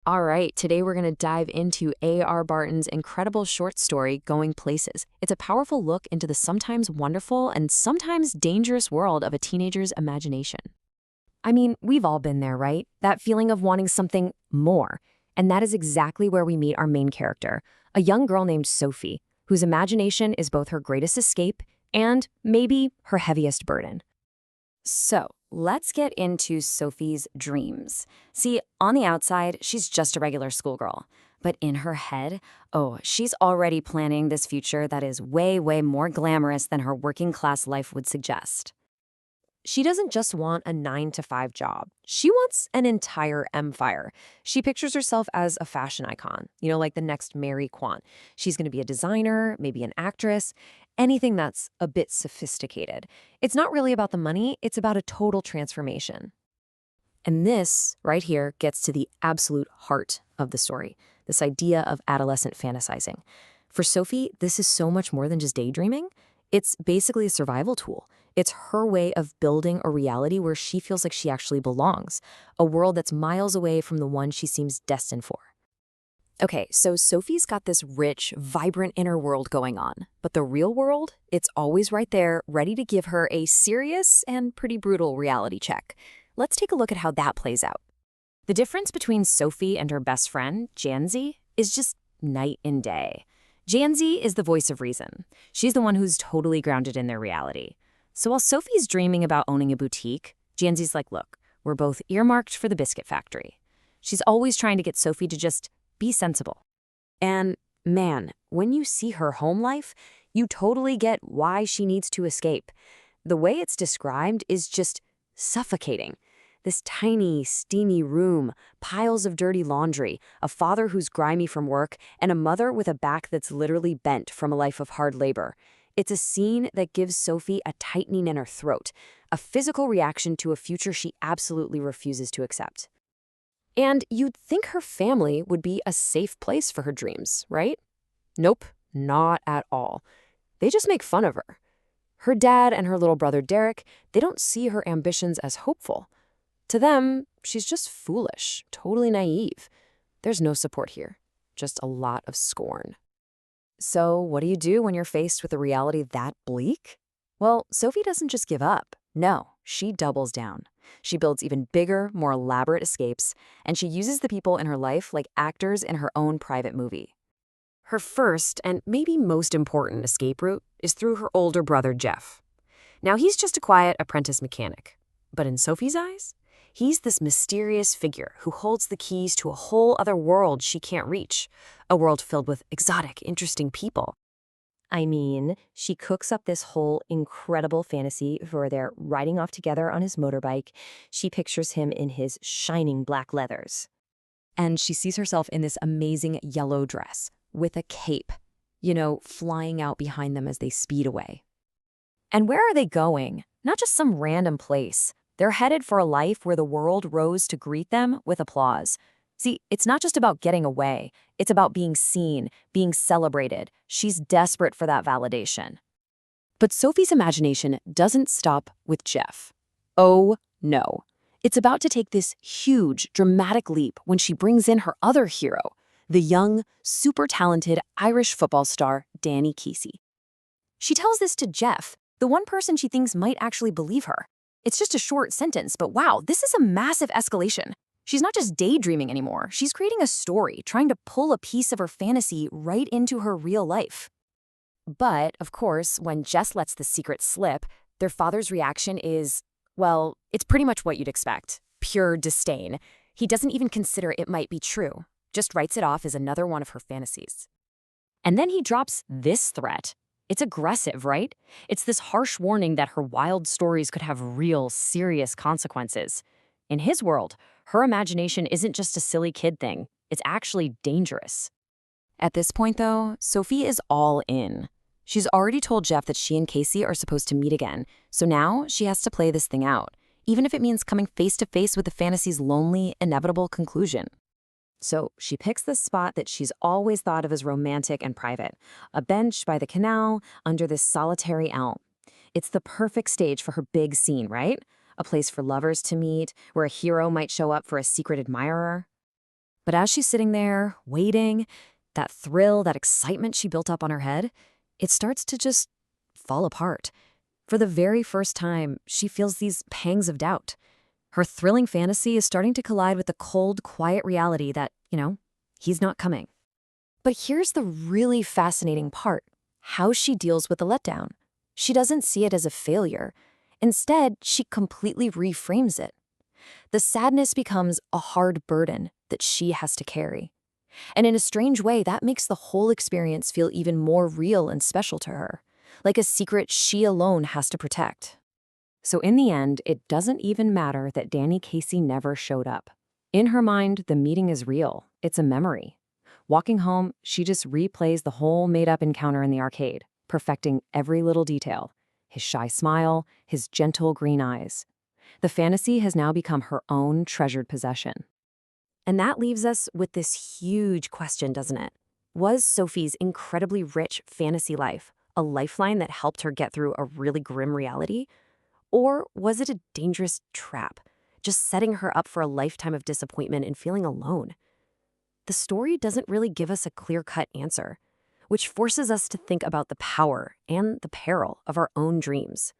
All right, today we're going to dive into A.R. Barton's incredible short story, Going Places. It's a powerful look into the sometimes wonderful and sometimes dangerous world of a teenager's imagination. I mean, we've all been there, right? That feeling of wanting something more. And that is exactly where we meet our main character, a young girl named Sophie, whose imagination is both her greatest escape and maybe her heaviest burden. So, let's get into Sophie's dreams. See, on the outside, she's just a regular schoolgirl. But in her head, oh, she's already planning this future that is way, way more glamorous than her working class life would suggest. She doesn't just want a 9 to 5 job. She wants an entire empire. She pictures herself as a fashion icon, like the next Mary Quant. She's going to be a designer, maybe an actress, anything that's a bit sophisticated. It's not really about the money, it's about a total transformation. And this, right here, gets to the absolute heart of the story, this idea of adolescent fantasizing. For Sophie, this is so much more than just daydreaming. It's basically a survival tool. It's her way of building a reality where she feels like she actually belongs, a world that's miles away from the one she seems destined for. Okay, so Sophie's got this rich, vibrant inner world going on, but the real world, it's always right there, ready to give her a serious and pretty brutal reality check. Let's take a look at how that plays out. The difference between Sophie and her best friend, Janzi, is just night and day. Janzi is the voice of reason. She's the one who's totally grounded in their reality. So while Sophie's dreaming about owning a boutique, Janzi's like, look, we're both earmarked for the biscuit factory. She's always trying to get Sophie to just be sensible. And man, when you see her home life, you totally get why she needs to escape. The way it's described is just suffocating. This tiny, steamy room, piles of dirty laundry, a father who's grimy from work, and a mother with a back that's literally bent from a life of hard labor. It's a scene that gives Sophie a tightening in her throat, a physical reaction to a future she absolutely refuses to accept. And you'd think her family would be a safe place for her dreams, right? Nope, not at all. They just make fun of her. Her dad and her little brother Derek, they don't see her ambitions as hopeful. To them, she's just foolish, totally naive. There's no support here, just a lot of scorn. So what do you do when you're faced with a reality that bleak? Well, Sophie doesn't just give up. No, she doubles down. She builds even bigger, more elaborate escapes, and she uses the people in her life like actors in her own private movie. Her first, and maybe most important escape route is through her older brother, Jeff. Now, he's just a quiet apprentice mechanic. But in Sophie's eyes, he's this mysterious figure who holds the keys to a whole other world she can't reach, a world filled with exotic, interesting people. I mean, she cooks up this whole incredible fantasy where they're riding off together on his motorbike. She pictures him in his shining black leathers. And she sees herself in this amazing yellow dress with a cape, flying out behind them as they speed away. And where are they going? Not just some random place. They're headed for a life where the world rose to greet them with applause. See, it's not just about getting away. It's about being seen, being celebrated. She's desperate for that validation. But Sophie's imagination doesn't stop with Jeff. Oh, no. It's about to take this huge, dramatic leap when she brings in her other hero, the young, super talented Irish football star, Danny Kesey. She tells this to Jeff, the one person she thinks might actually believe her. It's just a short sentence, but wow, this is a massive escalation. She's not just daydreaming anymore. She's creating a story, trying to pull a piece of her fantasy right into her real life. But, of course, when Jess lets the secret slip, their father's reaction is, well, it's pretty much what you'd expect. Pure disdain. He doesn't even consider it might be true, just writes it off as another one of her fantasies. And then he drops this threat. It's aggressive, right? It's this harsh warning that her wild stories could have real, serious consequences. In his world, her imagination isn't just a silly kid thing. It's actually dangerous. At this point, though, Sophie is all in. She's already told Jeff that she and Kesey are supposed to meet again, so now she has to play this thing out, even if it means coming face to face with the fantasy's lonely, inevitable conclusion. So she picks the spot that she's always thought of as romantic and private, a bench by the canal under this solitary elm. It's the perfect stage for her big scene, right? A place for lovers to meet, where a hero might show up for a secret admirer. But as she's sitting there, waiting, that thrill, that excitement she built up on her head, it starts to just fall apart. For the very first time, she feels these pangs of doubt. Her thrilling fantasy is starting to collide with the cold, quiet reality that, he's not coming. But here's the really fascinating part: how she deals with the letdown. She doesn't see it as a failure. Instead, she completely reframes it. The sadness becomes a hard burden that she has to carry. And in a strange way, that makes the whole experience feel even more real and special to her, like a secret she alone has to protect. So in the end, it doesn't even matter that Danny Casey never showed up. In her mind, the meeting is real. It's a memory. Walking home, she just replays the whole made-up encounter in the arcade, perfecting every little detail: his shy smile, his gentle green eyes. The fantasy has now become her own treasured possession. And that leaves us with this huge question, doesn't it? Was Sophie's incredibly rich fantasy life a lifeline that helped her get through a really grim reality? Or was it a dangerous trap, just setting her up for a lifetime of disappointment and feeling alone? The story doesn't really give us a clear-cut answer, which forces us to think about the power and the peril of our own dreams.